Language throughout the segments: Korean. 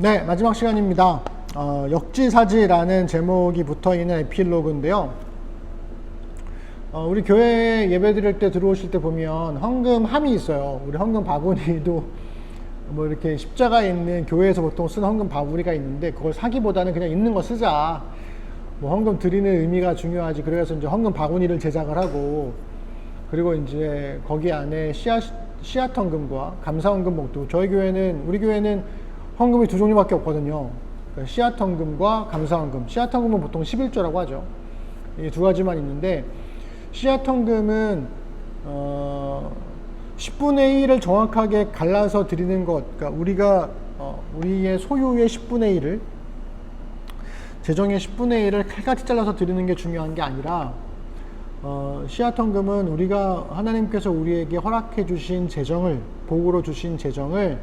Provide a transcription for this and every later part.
네, 마지막 시간입니다. 역지사지라는 제목이 붙어있는 에필로그인데요. 우리 교회 예배 드릴 때 들어오실 때 보면 헌금함이 있어요. 우리 헌금 바구니도 뭐 이렇게 십자가에 있는 교회에서 보통 쓰는 헌금 바구니가 있는데, 그걸 사기보다는 그냥 있는 거 쓰자. 뭐 헌금 드리는 의미가 중요하지. 그래서 이제 헌금 바구니를 제작을 하고, 그리고 이제 거기 안에 씨앗 헌금과 감사 헌금 목록. 우리 교회는 헌금이 두 종류밖에 없거든요. 그러니까 씨앗 헌금과 감사 헌금. 씨앗 헌금은 보통 11조라고 하죠. 이 두 가지만 있는데, 씨앗 헌금은 10분의 1을 정확하게 갈라서 드리는 것. 그러니까 우리의 소유의 10분의 1을, 재정의 10분의 1을 칼같이 잘라서 드리는 게 중요한 게 아니라, 씨앗 헌금은 우리가 하나님께서 우리에게 허락해 주신 재정을, 복으로 주신 재정을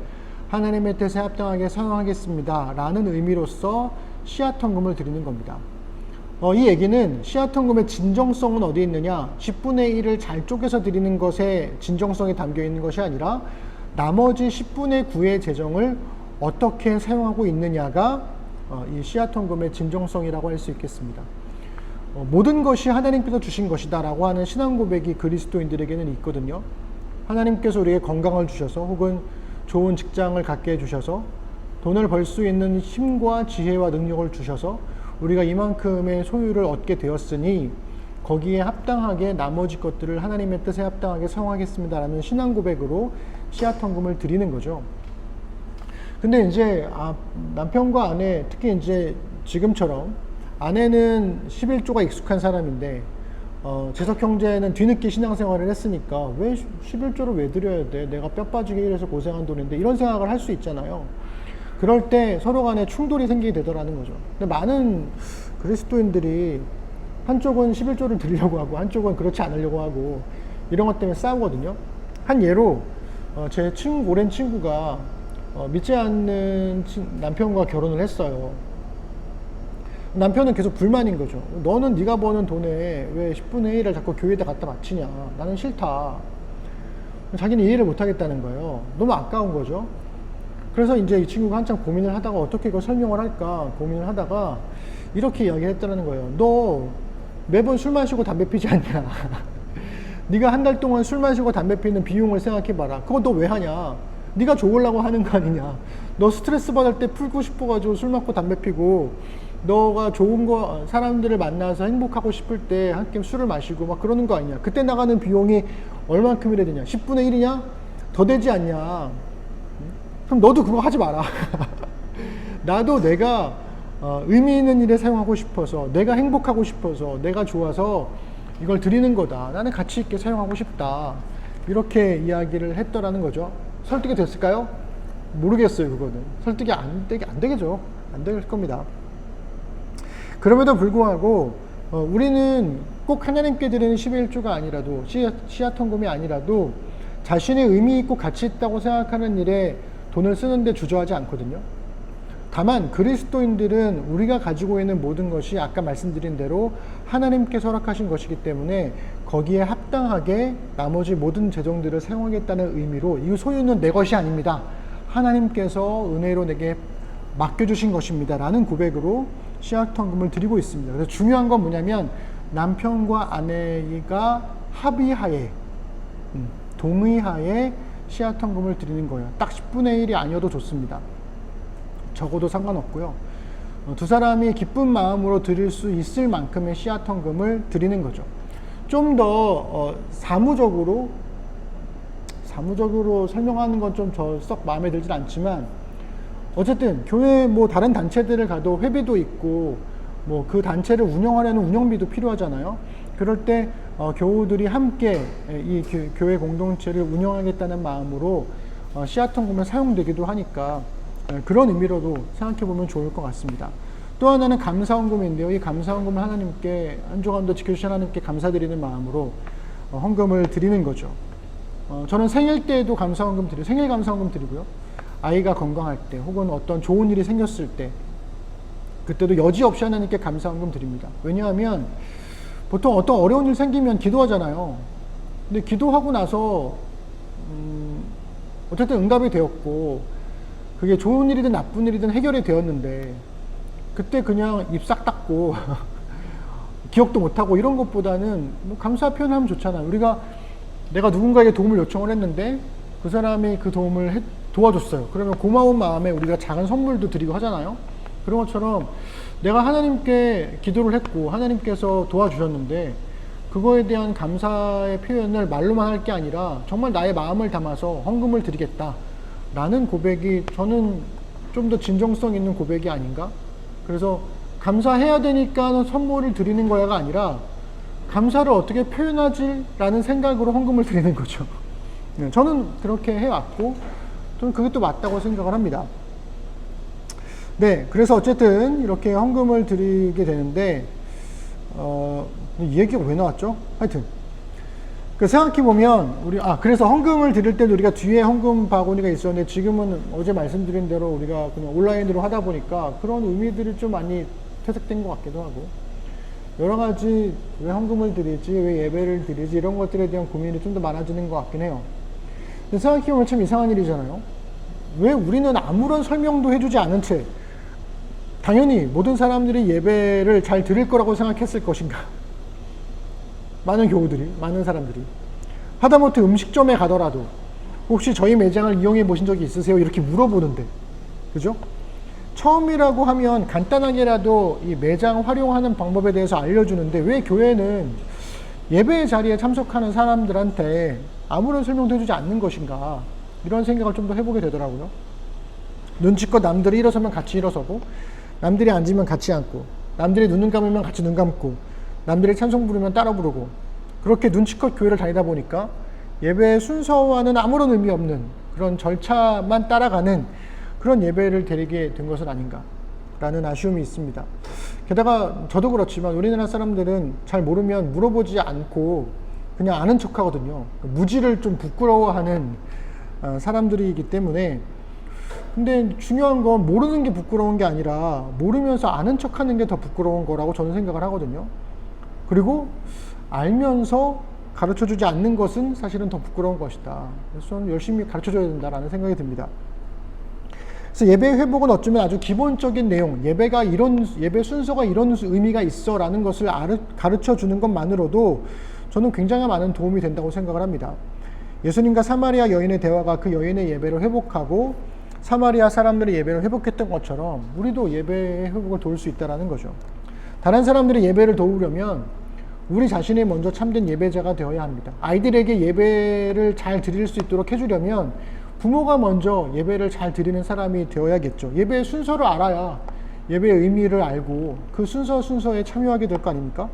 하나님의 뜻에 합당하게 사용하겠습니다 라는 의미로서 씨앗 헌금을 드리는 겁니다. 이 얘기는 씨앗 헌금의 진정성은 어디에 있느냐, 10분의 1을 잘 쪼개서 드리는 것에 진정성이 담겨 있는 것이 아니라 나머지 10분의 9의 재정을 어떻게 사용하고 있느냐가 이 씨앗 헌금의 진정성이라고 할 수 있겠습니다. 모든 것이 하나님께서 주신 것이다 라고 하는 신앙 고백이 그리스도인들에게는 있거든요. 하나님께서 우리에게 건강을 주셔서, 혹은 좋은 직장을 갖게 해주셔서, 돈을 벌 수 있는 힘과 지혜와 능력을 주셔서 우리가 이만큼의 소유를 얻게 되었으니 거기에 합당하게 나머지 것들을 하나님의 뜻에 합당하게 사용하겠습니다 라는 신앙 고백으로 씨앗 헌금을 드리는 거죠. 근데 이제 남편과 아내, 특히 이제 지금처럼 아내는 11조가 익숙한 사람인데, 재석 형제는 뒤늦게 신앙생활을 했으니까 왜 11조를 왜 드려야 돼? 내가 뼈 빠지게 일해서 고생한 돈인데, 이런 생각을 할 수 있잖아요. 그럴 때 서로 간에 충돌이 생기게 되더라는 거죠. 근데 많은 그리스도인들이 한쪽은 11조를 드리려고 하고 한쪽은 그렇지 않으려고 하고, 이런 것 때문에 싸우거든요. 한 예로 제 오랜 친구가 믿지 않는 남편과 결혼을 했어요. 남편은 계속 불만인 거죠. 너는 네가 버는 돈에 왜 10분의 1을 자꾸 교회에다 갖다 바치냐. 나는 싫다. 자기는 이해를 못 하겠다는 거예요. 너무 아까운 거죠. 그래서 이제 이 친구가 한참 고민을 하다가 어떻게 이걸 설명을 할까 고민을 하다가 이렇게 이야기를 했다는 거예요. 너 매번 술 마시고 담배 피지 않냐. 네가 한 달 동안 술 마시고 담배 피는 비용을 생각해봐라. 그거 너 왜 하냐. 네가 좋으려고 하는 거 아니냐. 너 스트레스 받을 때 풀고 싶어가지고 술 먹고 담배 피고, 너가 좋은 거, 사람들을 만나서 행복하고 싶을 때 한 끼 술을 마시고 막 그러는 거 아니냐. 그때 나가는 비용이 얼만큼이나 되냐. 10분의 1이냐? 더 되지 않냐. 그럼 너도 그거 하지 마라. 나도 내가 의미 있는 일에 사용하고 싶어서, 내가 행복하고 싶어서, 내가 좋아서 이걸 드리는 거다. 나는 가치 있게 사용하고 싶다. 이렇게 이야기를 했더라는 거죠. 설득이 됐을까요? 모르겠어요. 그거는 설득이 안 되겠죠. 안 될 겁니다. 그럼에도 불구하고 우리는 꼭 하나님께 드리는 11조가 아니라도, 씨앗 헌금이 아니라도 자신의 의미 있고 가치 있다고 생각하는 일에 돈을 쓰는데 주저하지 않거든요. 다만 그리스도인들은 우리가 가지고 있는 모든 것이 아까 말씀드린 대로 하나님께서 허락하신 것이기 때문에 거기에 합당하게 나머지 모든 재정들을 사용하겠다는 의미로, 이 소유는 내 것이 아닙니다. 하나님께서 은혜로 내게 맡겨주신 것입니다 라는 고백으로 씨앗 헌금을 드리고 있습니다. 그래서 중요한 건 뭐냐면, 남편과 아내가 합의하에, 동의하에 씨앗 헌금을 드리는 거예요. 딱 10분의 1이 아니어도 좋습니다. 적어도 상관없고요. 두 사람이 기쁜 마음으로 드릴 수 있을 만큼의 씨앗 헌금을 드리는 거죠. 좀 더 사무적으로 설명하는 건 좀 썩 마음에 들진 않지만, 어쨌든 교회 뭐 다른 단체들을 가도 회비도 있고, 뭐 그 단체를 운영하려는 운영비도 필요하잖아요. 그럴 때 교우들이 함께 이 교회 공동체를 운영하겠다는 마음으로 씨앗 헌금을 사용되기도 하니까, 그런 의미로도 생각해 보면 좋을 것 같습니다. 또 하나는 감사 헌금인데요. 이 감사 헌금을 하나님께, 한 조각도 지켜주신 하나님께 감사드리는 마음으로 헌금을 드리는 거죠. 저는 생일 때에도 감사 헌금 드리고, 생일 감사 헌금 드리고요. 아이가 건강할 때, 혹은 어떤 좋은 일이 생겼을 때, 그때도 여지없이 하나님께 감사 헌금 드립니다. 왜냐하면 보통 어떤 어려운 일 생기면 기도하잖아요. 근데 기도하고 나서 어쨌든 응답이 되었고, 그게 좋은 일이든 나쁜 일이든 해결이 되었는데 그때 그냥 입 싹 닫고 기억도 못하고 이런 것보다는 뭐 감사 표현하면 좋잖아요. 내가 누군가에게 도움을 요청을 했는데 그 사람이 그 도움을 도와줬어요. 그러면 고마운 마음에 우리가 작은 선물도 드리고 하잖아요. 그런 것처럼 내가 하나님께 기도를 했고 하나님께서 도와주셨는데 그거에 대한 감사의 표현을 말로만 할 게 아니라 정말 나의 마음을 담아서 헌금을 드리겠다 라는 고백이 저는 좀 더 진정성 있는 고백이 아닌가. 그래서 감사해야 되니까 선물을 드리는 거야가 아니라 감사를 어떻게 표현하지 라는 생각으로 헌금을 드리는 거죠. 저는 그렇게 해왔고 저는 그것도 맞다고 생각을 합니다. 네, 그래서 어쨌든 이렇게 헌금을 드리게 되는데 이 얘기가 왜 나왔죠? 하여튼 생각해보면 그래서 헌금을 드릴 때도 우리가 뒤에 헌금 바구니가 있었는데 지금은 어제 말씀드린 대로 우리가 그냥 온라인으로 하다 보니까 그런 의미들이 좀 많이 퇴색된 것 같기도 하고 여러 가지 왜 헌금을 드리지, 왜 예배를 드리지 이런 것들에 대한 고민이 좀 더 많아지는 것 같긴 해요. 근데 생각해보면 참 이상한 일이잖아요. 왜 우리는 아무런 설명도 해주지 않은 채 당연히 모든 사람들이 예배를 잘 드릴 거라고 생각했을 것인가. 많은 교우들이, 많은 사람들이 하다못해 음식점에 가더라도 혹시 저희 매장을 이용해 보신 적이 있으세요? 이렇게 물어보는데 그죠? 처음이라고 하면 간단하게라도 이 매장 활용하는 방법에 대해서 알려주는데 왜 교회는 예배의 자리에 참석하는 사람들한테 아무런 설명도 해주지 않는 것인가 이런 생각을 좀 더 해보게 되더라고요. 눈치껏 남들이 일어서면 같이 일어서고 남들이 앉으면 같이 앉고 남들이 눈 감으면 같이 눈 감고 남들이 찬송 부르면 따라 부르고 그렇게 눈치껏 교회를 다니다 보니까 예배의 순서와는 아무런 의미 없는 그런 절차만 따라가는 그런 예배를 드리게 된 것은 아닌가 라는 아쉬움이 있습니다. 게다가 저도 그렇지만 우리나라 사람들은 잘 모르면 물어보지 않고 그냥 아는 척 하거든요. 무지를 좀 부끄러워하는 사람들이기 때문에 근데 중요한 건 모르는 게 부끄러운 게 아니라 모르면서 아는 척 하는 게 더 부끄러운 거라고 저는 생각을 하거든요. 그리고 알면서 가르쳐주지 않는 것은 사실은 더 부끄러운 것이다. 그래서 저는 열심히 가르쳐줘야 된다라는 생각이 듭니다. 그래서 예배 회복은 어쩌면 아주 기본적인 내용, 예배 순서가 이런 의미가 있어 라는 것을 가르쳐주는 것만으로도 저는 굉장히 많은 도움이 된다고 생각을 합니다. 예수님과 사마리아 여인의 대화가 그 여인의 예배를 회복하고 사마리아 사람들의 예배를 회복했던 것처럼 우리도 예배의 회복을 도울 수 있다는 거죠. 다른 사람들의 예배를 도우려면 우리 자신이 먼저 참된 예배자가 되어야 합니다. 아이들에게 예배를 잘 드릴 수 있도록 해주려면 부모가 먼저 예배를 잘 드리는 사람이 되어야겠죠. 예배의 순서를 알아야 예배의 의미를 알고 그 순서에 참여하게 될 거 아닙니까?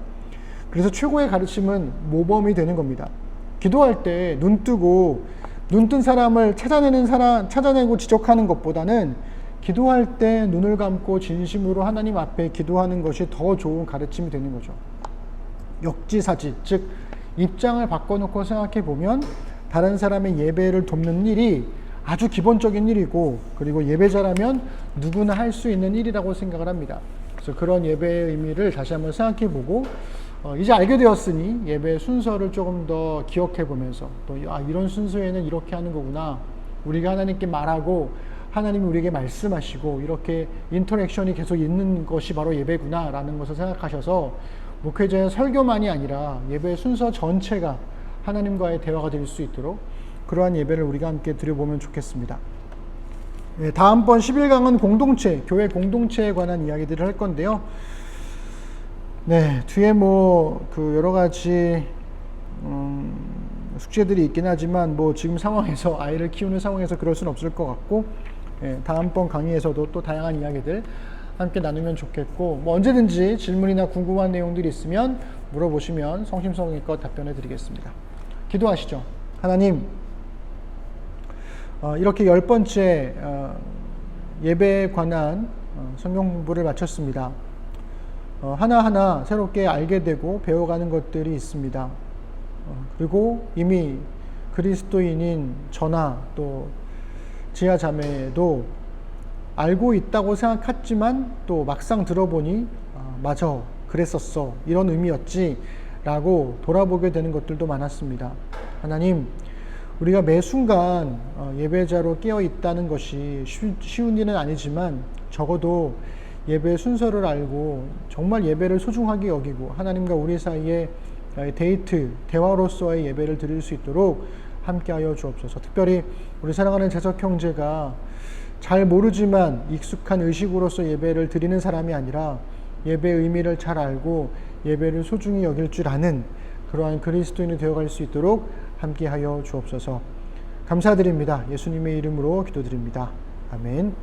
그래서 최고의 가르침은 모범이 되는 겁니다. 기도할 때 눈 뜬 사람을 찾아내고 지적하는 것보다는 기도할 때 눈을 감고 진심으로 하나님 앞에 기도하는 것이 더 좋은 가르침이 되는 거죠. 역지사지, 즉 입장을 바꿔놓고 생각해 보면 다른 사람의 예배를 돕는 일이 아주 기본적인 일이고 그리고 예배자라면 누구나 할 수 있는 일이라고 생각을 합니다. 그래서 그런 예배의 의미를 다시 한번 생각해 보고 이제 알게 되었으니 예배 순서를 조금 더 기억해 보면서 또 이런 순서에는 이렇게 하는 거구나. 우리가 하나님께 말하고 하나님이 우리에게 말씀하시고 이렇게 인터랙션이 계속 있는 것이 바로 예배구나 라는 것을 생각하셔서 목회자의 설교만이 아니라 예배 순서 전체가 하나님과의 대화가 될 수 있도록 그러한 예배를 우리가 함께 드려보면 좋겠습니다. 네, 다음번 11강은 교회 공동체에 관한 이야기들을 할 건데요. 네, 뒤에 여러 가지 숙제들이 있긴 하지만 지금 상황에서 아이를 키우는 상황에서 그럴 수는 없을 것 같고 다음번 강의에서도 또 다양한 이야기들 함께 나누면 좋겠고 언제든지 질문이나 궁금한 내용들이 있으면 물어보시면 성심성의껏 답변해 드리겠습니다. 기도하시죠. 하나님, 이렇게 10번째 예배에 관한 성경 공부를 마쳤습니다. 하나하나 새롭게 알게 되고 배워가는 것들이 있습니다. 그리고 이미 그리스도인인 저나 또 지하 자매도 알고 있다고 생각했지만 또 막상 들어보니 맞아 그랬었어 이런 의미였지 라고 돌아보게 되는 것들도 많았습니다. 하나님, 우리가 매 순간 예배자로 깨어 있다는 것이 쉬운 일은 아니지만 적어도 예배 순서를 알고 정말 예배를 소중하게 여기고 하나님과 우리 사이에 대화로서의 예배를 드릴 수 있도록 함께하여 주옵소서. 특별히 우리 사랑하는 재석 형제가 잘 모르지만 익숙한 의식으로서 예배를 드리는 사람이 아니라 예배의 의미를 잘 알고 예배를 소중히 여길 줄 아는 그러한 그리스도인이 되어갈 수 있도록 함께하여 주옵소서. 감사드립니다. 예수님의 이름으로 기도드립니다. 아멘.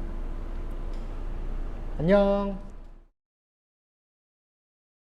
안녕.